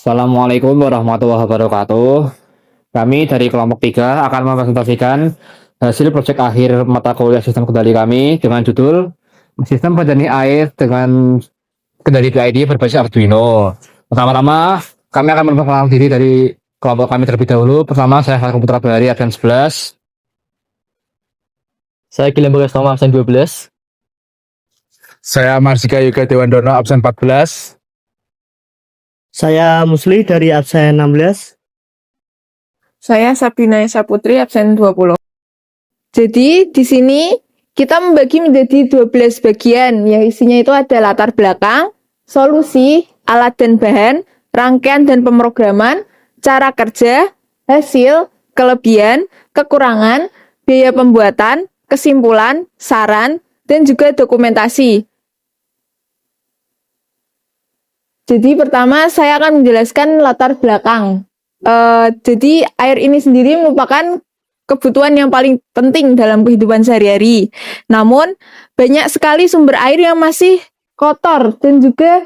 Assalamualaikum warahmatullahi wabarakatuh. Kami dari kelompok 3 akan mempresentasikan hasil proyek akhir mata kuliah sistem kendali kami dengan judul Sistem Penjernih Air dengan Kendali PID berbasis Arduino. Pertama-tama, kami akan memperkenalkan diri dari kelompok kami terlebih dahulu. Pertama, saya Harun Putra Bahari, absen 11. Saya Gilang Bagastama, absen 12. Saya Marsika Yoga Dewandono, absen 14. Saya Musli dari absen 16. Saya Sabina Esa Putri, absen 20. Jadi di sini kita membagi menjadi 12 bagian, yang isinya itu ada latar belakang, solusi, alat dan bahan, rangkaian dan pemrograman, cara kerja, hasil, kelebihan, kekurangan, biaya pembuatan, kesimpulan, saran, dan juga dokumentasi. Jadi pertama saya akan menjelaskan latar belakang. Jadi air ini sendiri merupakan kebutuhan yang paling penting dalam kehidupan sehari-hari. Namun banyak sekali sumber air yang masih kotor dan juga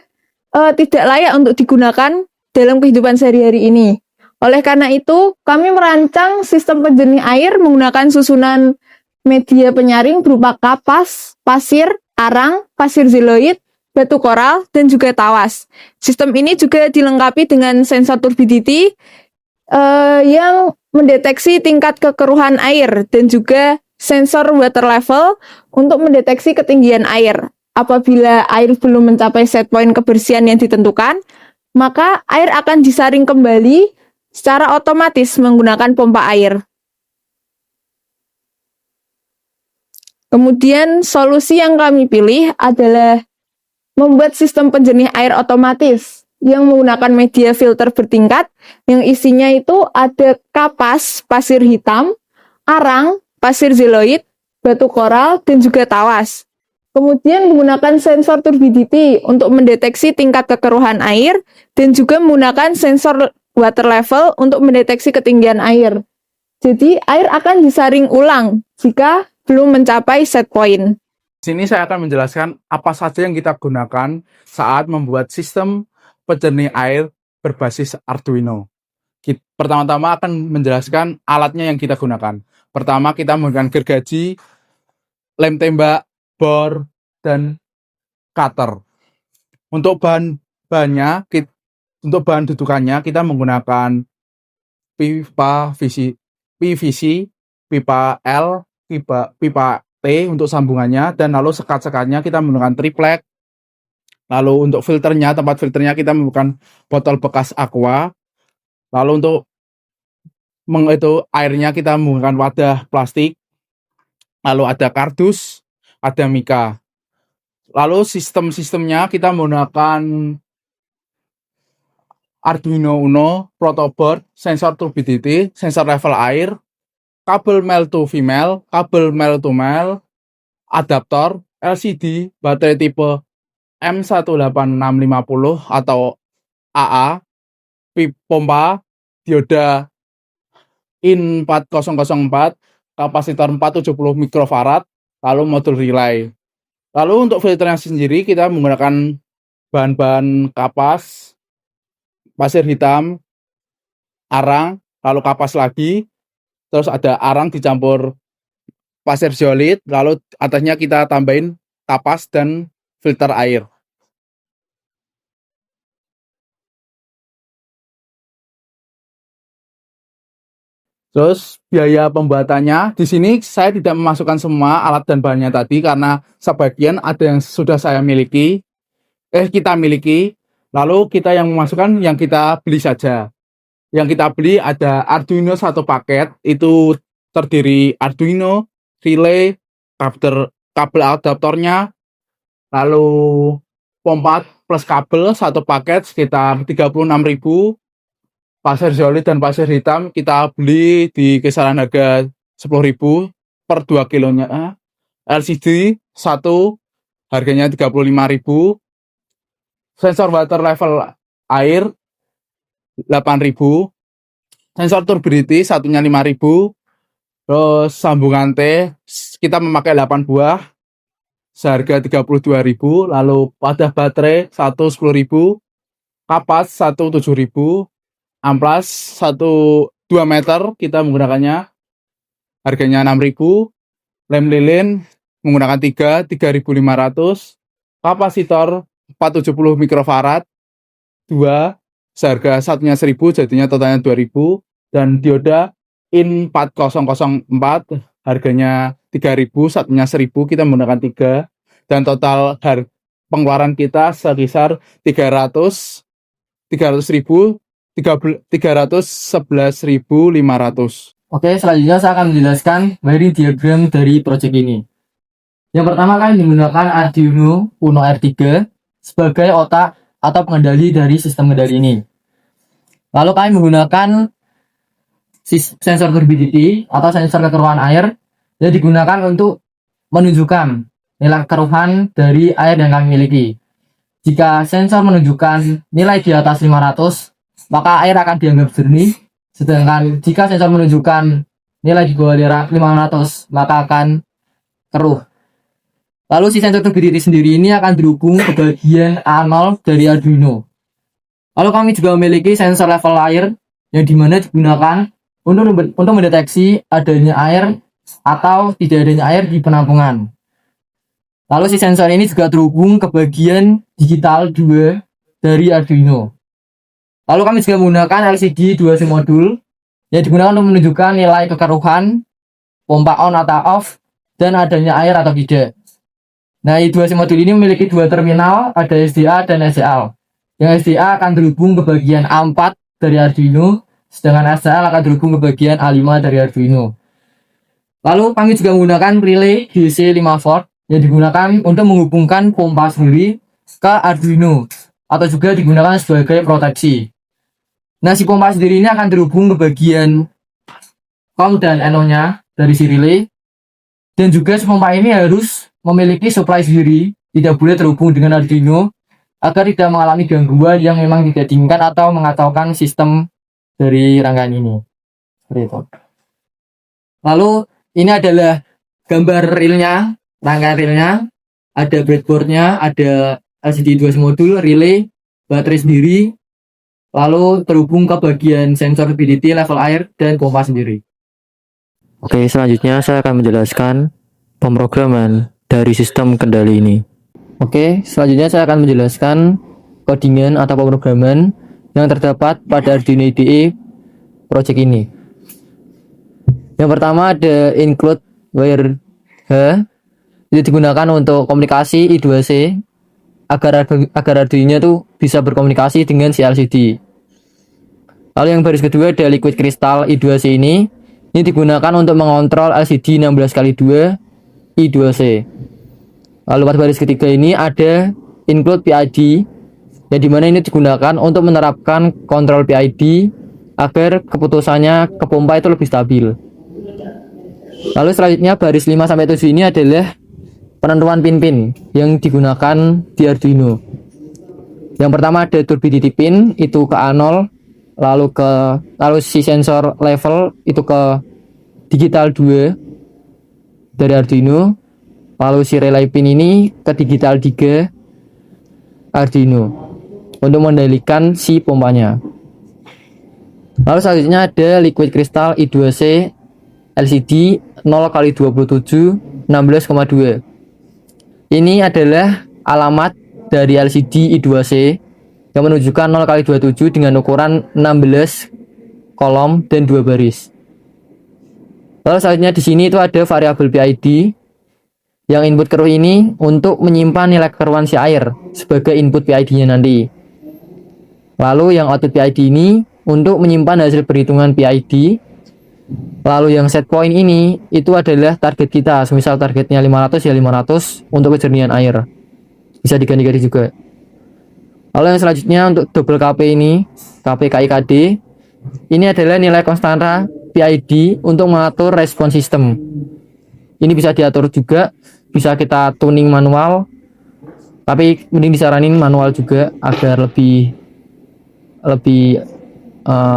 tidak layak untuk digunakan dalam kehidupan sehari-hari ini. Oleh karena itu, kami merancang sistem penjernih air menggunakan susunan media penyaring berupa kapas, pasir, arang, pasir zeoloid, batu koral, dan juga tawas. Sistem ini juga dilengkapi dengan sensor turbidity yang mendeteksi tingkat kekeruhan air dan juga sensor water level untuk mendeteksi ketinggian air. Apabila air belum mencapai set point kebersihan yang ditentukan, maka air akan disaring kembali secara otomatis menggunakan pompa air. Kemudian solusi yang kami pilih adalah membuat sistem penjernih air otomatis yang menggunakan media filter bertingkat yang isinya itu ada kapas, pasir hitam, arang, pasir zeoloid, batu koral, dan juga tawas. Kemudian menggunakan sensor turbidity untuk mendeteksi tingkat kekeruhan air dan juga menggunakan sensor water level untuk mendeteksi ketinggian air. Jadi air akan disaring ulang jika belum mencapai set point. Di sini saya akan menjelaskan apa saja yang kita gunakan saat membuat sistem penjernih air berbasis Arduino. Pertama-tama akan menjelaskan alatnya yang kita gunakan. Pertama kita menggunakan gergaji, lem tembak, bor, dan cutter. Untuk bahannya, untuk bahan dudukannya kita menggunakan pipa PVC, pipa L, pipa T untuk sambungannya, dan lalu sekat-sekatnya kita menggunakan triplek. Lalu untuk filternya, tempat filternya kita menggunakan botol bekas aqua. Lalu untuk airnya kita menggunakan wadah plastik. Lalu ada kardus, ada mika. Lalu sistemnya kita menggunakan Arduino Uno, protoboard, sensor turbidity, sensor level air, kabel male to female, kabel male to male, adaptor, LCD, baterai tipe M18650 atau AA, pompa, dioda IN 4004, kapasitor 470 mikrofarad, lalu modul relay. Lalu untuk filternya sendiri kita menggunakan bahan-bahan kapas, pasir hitam, arang, lalu kapas lagi, terus ada arang dicampur pasir zeolite, lalu atasnya kita tambahin kapas dan filter air. Terus biaya pembuatannya di sini saya tidak memasukkan semua alat dan bahannya tadi karena sebagian ada yang sudah kita miliki, lalu kita yang memasukkan yang kita beli saja. Yang kita beli ada Arduino satu paket, itu terdiri Arduino, relay, kabel adaptornya, lalu pompa plus kabel satu paket sekitar 36.000. Pasir zeolite dan pasir hitam kita beli di kisaran harga 10.000 per 2 kilonya. LCD satu harganya 35.000. Sensor water level air 8.000. Sensor turbidity satunya 5.000. Terus sambungan T kita memakai 8 buah seharga 32.000. Lalu wadah baterai 10.000. kapas 1.700, amplas 2 meter kita menggunakannya harganya 6.000, lem lilin menggunakan 3.500, kapasitor 470 mikrofarad 2 seharga satunya 1.000 jadinya totalnya 2.000, dan dioda in 4004 harganya 3.000 satunya 1.000 kita menggunakan 3, dan total pengeluaran kita sekisar 311.500. Oke, selanjutnya saya akan menjelaskan wiring diagram dari project ini. Yang pertama kami menggunakan Arduino Uno R3 sebagai otak atau pengendali dari sistem kendali ini. Lalu kami menggunakan sensor turbidity atau sensor kekeruhan air yang digunakan untuk menunjukkan nilai kekeruhan dari air yang kami miliki. Jika sensor menunjukkan nilai di atas 500, maka air akan dianggap jernih. Sedangkan jika sensor menunjukkan nilai di bawah 500, maka akan keruh. Lalu si sensor turbidity sendiri ini akan dihubung ke bagian A0 dari Arduino. Lalu kami juga memiliki sensor level air yang dimana digunakan untuk mendeteksi adanya air atau tidak adanya air di penampungan. Lalu si sensor ini juga terhubung ke bagian digital 2 dari Arduino. Lalu kami juga menggunakan LCD 2C modul yang digunakan untuk menunjukkan nilai kekeruhan, pompa on atau off, dan adanya air atau tidak. Nah, 2C modul ini memiliki 2 terminal, ada SDA dan SCL. Yang SDA akan terhubung ke bagian A4 dari Arduino, sedangkan SCL akan terhubung ke bagian A5 dari Arduino. Lalu kami juga menggunakan relay DC 5 volt yang digunakan untuk menghubungkan pompa sendiri ke Arduino atau juga digunakan sebagai proteksi. Nah, si pompa sendiri ini akan terhubung ke bagian COM dan NO-nya dari si relay, dan juga si pompa ini harus memiliki supply sendiri, tidak boleh terhubung dengan Arduino agar tidak mengalami gangguan yang memang tidak diinginkan atau mengacaukan sistem dari rangkaian ini. Seperti itu. Lalu ini adalah gambar realnya, rangkaian realnya, ada breadboardnya, ada LCD 2 modul, relay, baterai sendiri, lalu terhubung ke bagian sensor turbidity, level air, dan pompa sendiri. Oke, selanjutnya saya akan menjelaskan pemrograman dari sistem kendali ini. Oke, selanjutnya saya akan menjelaskan codingan atau pemrograman yang terdapat pada Arduino IDE project ini. Yang pertama ada include wire H, itu digunakan untuk komunikasi I2C agar Arduino itu bisa berkomunikasi dengan si LCD. Lalu yang baris kedua ada liquid crystal I2C ini digunakan untuk mengontrol LCD 16x2 I2C. Lalu pada baris ketiga ini ada include PID yang dimana ini digunakan untuk menerapkan kontrol PID agar keputusannya ke pompa itu lebih stabil. Lalu selanjutnya baris 5-7 ini adalah penentuan pin-pin yang digunakan di Arduino. Yang pertama ada turbidity pin itu ke A0, lalu si sensor level itu ke digital 2 dari Arduino, lalu si relay pin ini ke digital 3 Arduino untuk mengendalikan si pompanya. Lalu selanjutnya ada liquid crystal I2C LCD 0x27 16,2. Ini adalah alamat dari LCD I2C yang menunjukkan 0x27 dengan ukuran 16 kolom dan 2 baris. Lalu selanjutnya di sini itu ada variabel PID yang input keruh ini untuk menyimpan nilai kekeruhan si air sebagai input PID-nya nanti. Lalu yang output PID ini untuk menyimpan hasil perhitungan PID. Lalu yang set point ini itu adalah target kita. Misal targetnya 500 ya 500 untuk kejernihan air. Bisa diganti-ganti juga. Lalu yang selanjutnya untuk double KP ini, KP KIKD, ini adalah nilai konstanta PID untuk mengatur respon sistem. Ini bisa diatur juga, bisa kita tuning manual, tapi mending disaranin manual juga agar lebih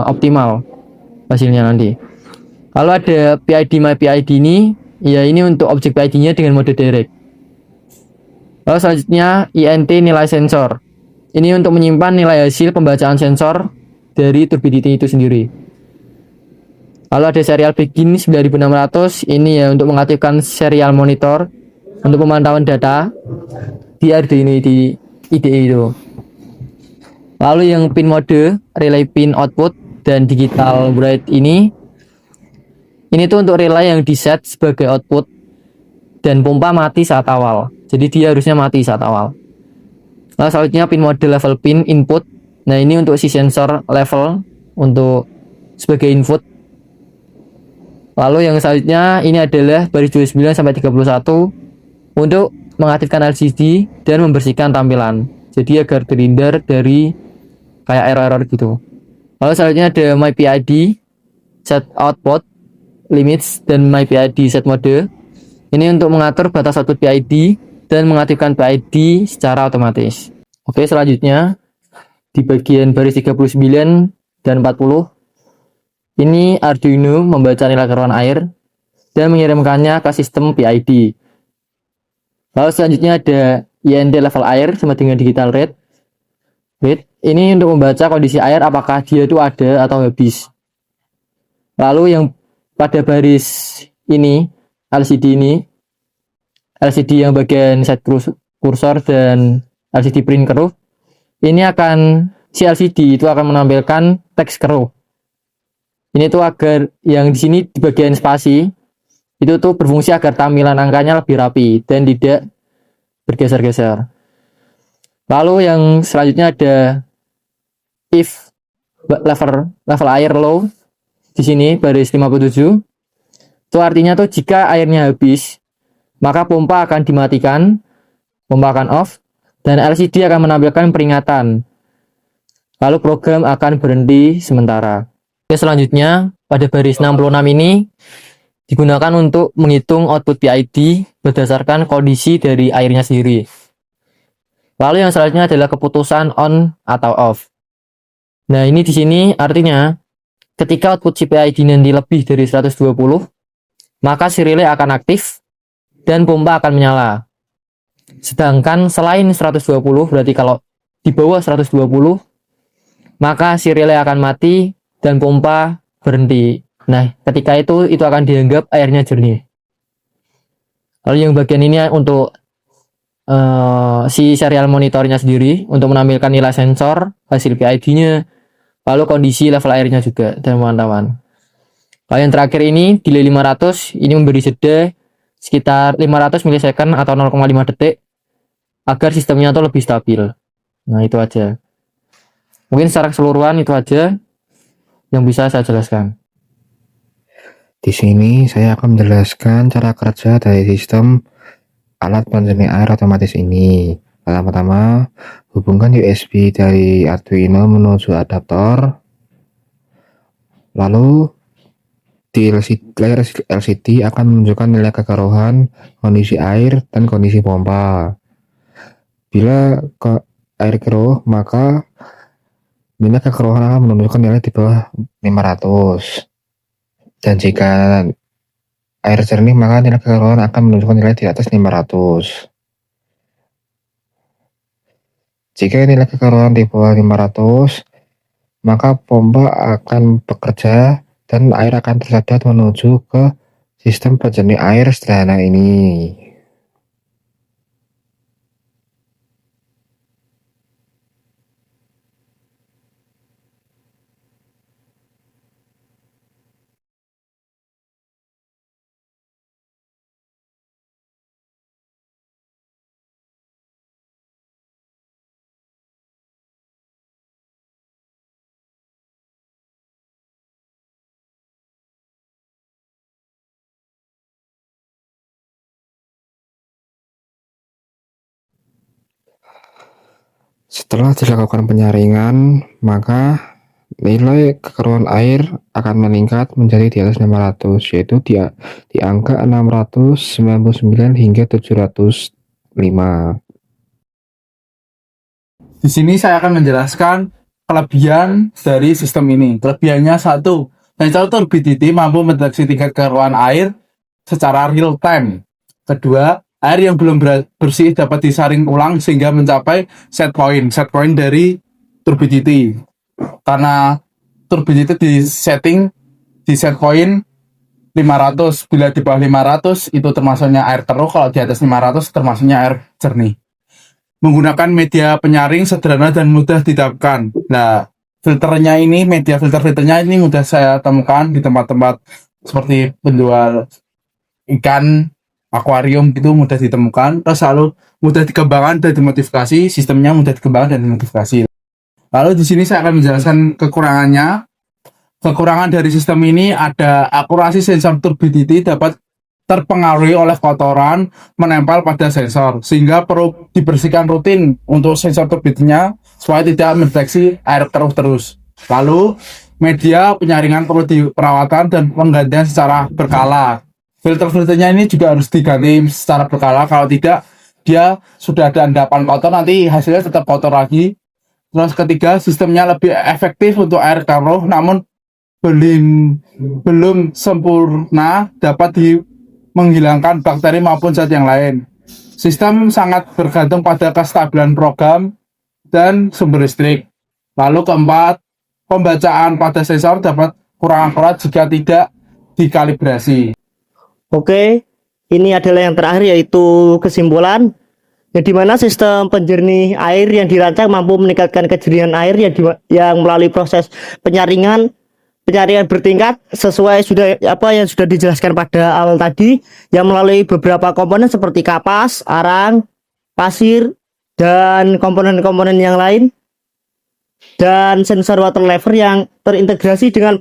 optimal hasilnya nanti. Lalu ada PID my PID ini, ya ini untuk objek PID-nya dengan mode direct. Lalu selanjutnya INT nilai sensor. Ini untuk menyimpan nilai hasil pembacaan sensor dari turbidity itu sendiri. Lalu ada serial begin 9600, ini ya untuk mengaktifkan serial monitor untuk pemantauan data di Arduino IDE itu. Lalu yang pin mode, relay pin output dan digital write ini tuh untuk relay yang di set sebagai output dan pompa mati saat awal. Jadi dia harusnya mati saat awal. Lalu selanjutnya pin mode level pin input. Nah, ini untuk si sensor level untuk sebagai input. Lalu yang selanjutnya ini adalah baris 29 sampai 31 untuk mengaktifkan LCD dan membersihkan tampilan. Jadi agar terhindar dari kayak error-error gitu. Lalu selanjutnya ada MyPID, set output, limits, dan MyPID set mode. Ini untuk mengatur batas output PID dan mengaktifkan PID secara otomatis. Oke, selanjutnya di bagian baris 39 dan 40 ini Arduino membaca nilai keruan air dan mengirimkannya ke sistem PID. Lalu selanjutnya ada IND level air sama dengan digital read. Ini untuk membaca kondisi air apakah dia itu ada atau habis. Lalu yang pada baris ini LCD yang bagian set kursor dan LCD print curve, ini si LCD itu akan menampilkan teks curve. Ini tuh agar yang di sini di bagian spasi itu tuh berfungsi agar tampilan angkanya lebih rapi dan tidak bergeser-geser. Lalu yang selanjutnya ada if level air low di sini baris 57. Itu artinya tuh jika airnya habis, maka pompa akan dimatikan, pompa akan off, dan LCD akan menampilkan peringatan. Lalu program akan berhenti sementara. Oke, selanjutnya pada baris 66 ini digunakan untuk menghitung output PID berdasarkan kondisi dari airnya sendiri. Lalu yang selanjutnya adalah keputusan on atau off. Nah, ini di sini artinya ketika output si PID nanti lebih dari 120, maka si relay akan aktif dan pompa akan menyala. Sedangkan selain 120, berarti kalau di bawah 120, maka si relay akan mati dan pompa berhenti. Nah, ketika itu akan dianggap airnya jernih. Lalu yang bagian ini untuk si serial monitornya sendiri untuk menampilkan nilai sensor, hasil PID-nya, lalu kondisi level airnya juga dan pemantauan. Lalu yang terakhir ini delay 500, ini memberi jeda sekitar 500 milisecond atau 0,5 detik agar sistemnya itu lebih stabil. Nah, itu aja. Mungkin secara keseluruhan itu aja yang bisa saya jelaskan. Di sini saya akan menjelaskan cara kerja dari sistem alat penjernih air otomatis ini. Pertama, hubungkan USB dari Arduino menuju adaptor. Lalu di layar LCD akan menunjukkan nilai kekeruhan, kondisi air, dan kondisi pompa. Bila air keruh, maka nilai kekeruhan akan menunjukkan nilai di bawah 500. Dan jika air jernih, maka nilai kekeruhan akan menunjukkan nilai di atas 500. Jika nilai kekeruhan di bawah 500, maka pompa akan bekerja dan air akan tersedot menuju ke sistem penjernih air sederhana ini. Setelah dilakukan penyaringan, maka nilai kekeruhan air akan meningkat menjadi di atas 500, yaitu di angka 699 hingga 705. Di sini saya akan menjelaskan kelebihan dari sistem ini. Kelebihannya satu, sensor turbidity mampu mendeteksi tingkat kekeruhan air secara real time. Kedua, Air yang belum bersih dapat disaring ulang sehingga mencapai set point dari turbidity. Karena turbidity di set point 500, bila di bawah 500 itu termasuknya air keruh, kalau di atas 500 termasuknya air jernih. Menggunakan media penyaring sederhana dan mudah didapatkan. Nah, media filternya ini mudah saya temukan di tempat-tempat seperti penjual ikan, akuarium gitu, mudah ditemukan. Terus lalu mudah dikembangkan dan dimodifikasi, sistemnya mudah dikembangkan dan dimodifikasi. Lalu di sini saya akan menjelaskan kekurangannya. Kekurangan dari sistem ini ada akurasi sensor turbidity dapat terpengaruhi oleh kotoran menempel pada sensor, sehingga perlu dibersihkan rutin untuk sensor turbidity-nya supaya tidak mendeteksi air keruh terus. Lalu media penyaringan perlu diperawatan dan penggantian secara berkala. Filter-filternya ini juga harus diganti secara berkala, kalau tidak dia sudah ada endapan kotor, nanti hasilnya tetap kotor lagi. Terus ketiga, sistemnya lebih efektif untuk air keruh, namun belum sempurna dapat menghilangkan bakteri maupun zat yang lain. Sistem sangat bergantung pada kestabilan program dan sumber listrik. Lalu keempat, pembacaan pada sensor dapat kurang akurat jika tidak dikalibrasi. Oke, ini adalah yang terakhir yaitu kesimpulan. Di mana sistem penjernih air yang dirancang mampu meningkatkan kejernihan air yang melalui proses penyaringan bertingkat sesuai yang sudah dijelaskan pada awal tadi, yang melalui beberapa komponen seperti kapas, arang, pasir, dan komponen-komponen yang lain, dan sensor water level yang terintegrasi dengan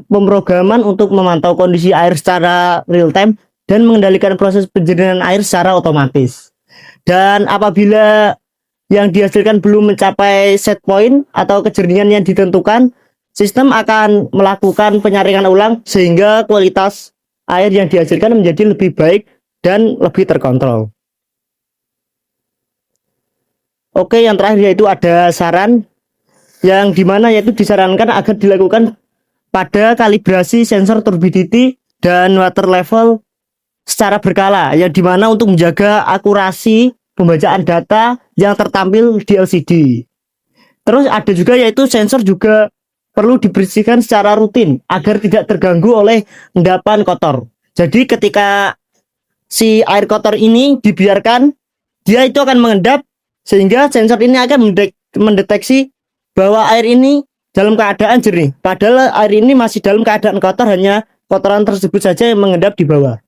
pemrograman untuk memantau kondisi air secara real time dan mengendalikan proses penjernihan air secara otomatis. Dan apabila yang dihasilkan belum mencapai set point atau kejernihan yang ditentukan, sistem akan melakukan penyaringan ulang sehingga kualitas air yang dihasilkan menjadi lebih baik dan lebih terkontrol. Oke, yang terakhir yaitu ada saran yang dimana yaitu disarankan agar dilakukan pada kalibrasi sensor turbidity dan water level secara berkala, yang dimana untuk menjaga akurasi pembacaan data yang tertampil di LCD. Terus ada juga yaitu sensor juga perlu dibersihkan secara rutin agar tidak terganggu oleh endapan kotor. Jadi ketika si air kotor ini dibiarkan, dia itu akan mengendap sehingga sensor ini akan mendeteksi bahwa air ini dalam keadaan jernih. Padahal air ini masih dalam keadaan kotor, hanya kotoran tersebut saja yang mengendap di bawah.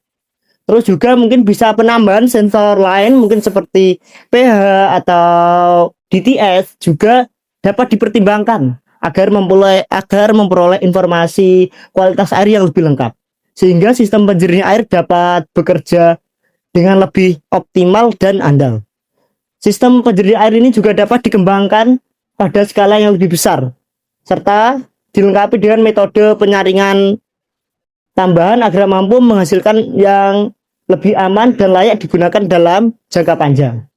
Terus juga mungkin bisa penambahan sensor lain mungkin seperti pH atau DTS juga dapat dipertimbangkan agar memperoleh informasi kualitas air yang lebih lengkap, sehingga sistem penjernih air dapat bekerja dengan lebih optimal dan andal. Sistem penjernih air ini juga dapat dikembangkan pada skala yang lebih besar, serta dilengkapi dengan metode penyaringan tambahan agar mampu menghasilkan yang lebih aman dan layak digunakan dalam jangka panjang.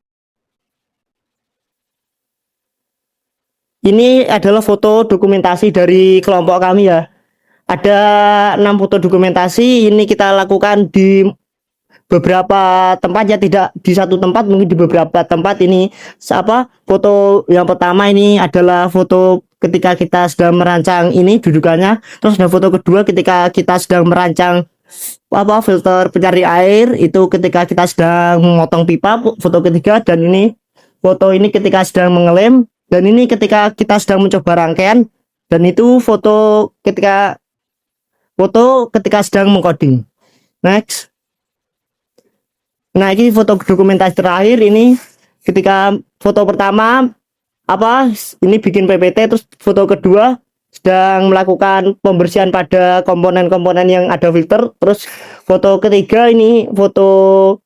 Ini adalah foto dokumentasi dari kelompok kami ya. Ada 6 foto dokumentasi, ini kita lakukan di beberapa tempat ya, tidak di satu tempat, mungkin di beberapa tempat. Ini foto yang pertama ini adalah foto ketika kita sedang merancang ini dudukannya. Terus ada foto kedua ketika kita sedang merancang filter pencari air, itu ketika kita sedang memotong pipa, foto ketiga. Dan ini foto ini ketika sedang mengelem, dan ini ketika kita sedang mencoba rangkaian, dan itu foto ketika sedang mengcoding. Next. Nah, ini foto dokumentasi terakhir. Ini ketika foto pertama ini bikin PPT, terus foto kedua sedang melakukan pembersihan pada komponen-komponen yang ada filter, terus foto ketiga ini foto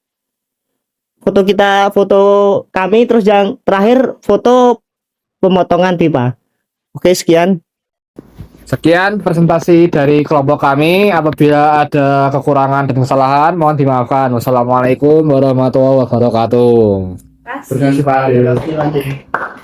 kami, terus yang terakhir foto pemotongan pipa. Oke, sekian presentasi dari kelompok kami. Apabila ada kekurangan dan kesalahan mohon dimaafkan. Wassalamualaikum warahmatullahi wabarakatuh. Terima kasih Pak.